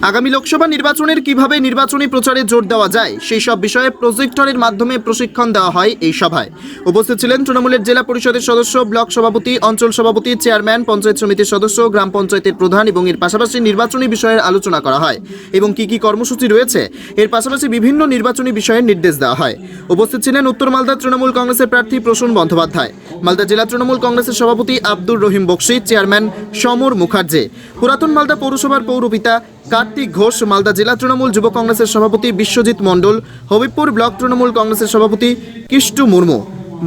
আগামী লোকসভা নির্বাচনের কিভাবে নির্বাচনী প্রচারে জোর দেওয়া যায় সেই সব বিষয়ে প্রজেক্টরের মাধ্যমে প্রশিক্ষণ দেওয়া হয় এই সভায়। উপস্থিত ছিলেন তৃণমূলের জেলা পরিষদের সদস্য, ব্লক সভাপতি, অঞ্চল সভাপতি, চেয়ারম্যান, পঞ্চায়েত সমিতির সদস্য, গ্রাম পঞ্চায়েতের প্রধান এবং এর পাশাপাশি নির্বাচনী বিষয়ের আলোচনা করা হয় এবং কি কর্মসূচি রয়েছে এর পাশাপাশি বিভিন্ন নির্বাচনী বিষয়ের নির্দেশ দেওয়া হয়। উপস্থিত ছিলেন উত্তর মালদা তৃণমূল কংগ্রেসের প্রার্থী প্রসূন বন্দ্যোপাধ্যায়, মালদা জেলা তৃণমূল কংগ্রেসের সভাপতি আব্দুর রহিম বক্সি, চেয়ারম্যান সমর মুখার্জি, পুরাতন মালদা পৌরসভার পৌরপিতা কার্তিক ঘোষ, মালদা জেলা তৃণমূল যুব কংগ্রেসের সভাপতি বিশ্বজিৎ মণ্ডল, হবিবপুর ব্লক তৃণমূল কংগ্রেসের সভাপতি কিষ্টু মুর্মু,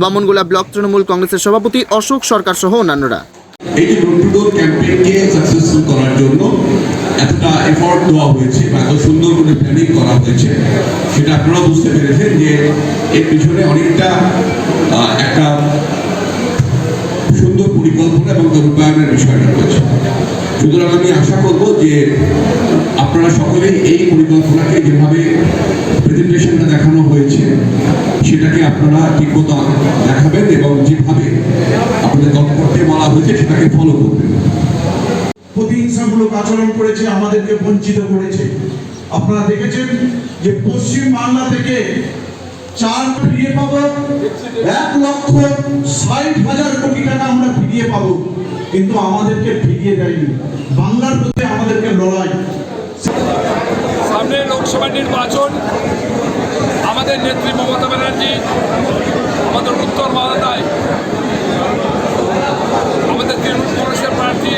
বামনগোলা ব্লক তৃণমূল কংগ্রেসের সভাপতি অশোক সরকার সহ অন্যান্যরা। এই যে ডোর টু ডোর ক্যাম্পেইনকে সাকসেসফুল করার জন্য এতটা এফোর্ট দেওয়া হয়েছে বা এত সুন্দর করে প্ল্যানিং করা হয়েছে, সেটা আপনারা বুঝতে পেরেছেন যে এর পিছনে অনেকটা একটা সুন্দর পরিকল্পনা এবং রূপায়ণের বিষয়টা রয়েছে। সুতরাং আমি আশা করব যে আপনারা সকলেই এই পরিকল্পনাকে যেভাবে প্রেজেন্টেশনটা দেখানো হয়েছে সেটাকে আপনারা ঠিকমতো দেখাবেন এবং যেভাবে আপনাদের দলপক্ষে বলা হয়েছে সেটাকে ফলো করবেন। প্রতিহিংসামূলক আচরণ করেছে, আমাদেরকে বঞ্চিত করেছে। আপনারা দেখেছেন যে পশ্চিম বাংলা থেকে 4 ফিরিয়ে পাবো, 1,60,000 কোটি টাকা আমরা ফিরিয়ে পাবো, কিন্তু আমাদেরকে ফিরিয়ে দেয়নি। বাংলার প্রতি আমাদেরকে লড়াই। সামনে লোকসভা নির্বাচন, আমাদের নেত্রী মমতা ব্যানার্জি আমাদের উত্তর মালদায় আমাদের তৃণমূল কংগ্রেসের প্রার্থী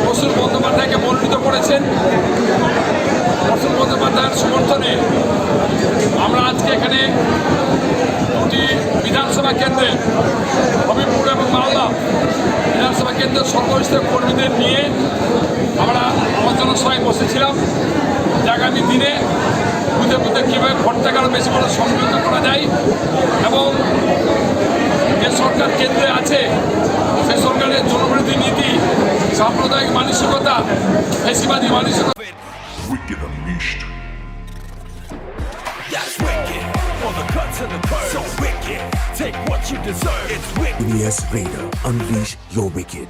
প্রসূন বন্দ্যোপাধ্যায়কে মনোনীত করেছেন। প্রসূন বন্দ্যোপাধ্যায়ের সমর্থনে আমরা আজকে এখানে দুটি বিধানসভা কেন্দ্রে, হবিবপুর এবং মালদা বিধানসভা কেন্দ্রের সর্বস্তরের কর্মীদের নিয়ে আমরা আলোচনা সভায় বসেছিলাম যে আগামী দিনে বুথে বুথে কীভাবে ভোটটাকে আরও বেশি করে সংযুক্ত করা যায় এবং যে সরকার কেন্দ্রে আছে সেই সরকারের জনবিরোধী নীতি, সাম্প্রদায়িক মানসিকতা, ফ্যাসিবাদী মানসিকতা। Wicked Unleashed. That's wicked. On the cut to the curb. So wicked. Take what you deserve. It's wicked. EBS Raider. Unleash your wicked.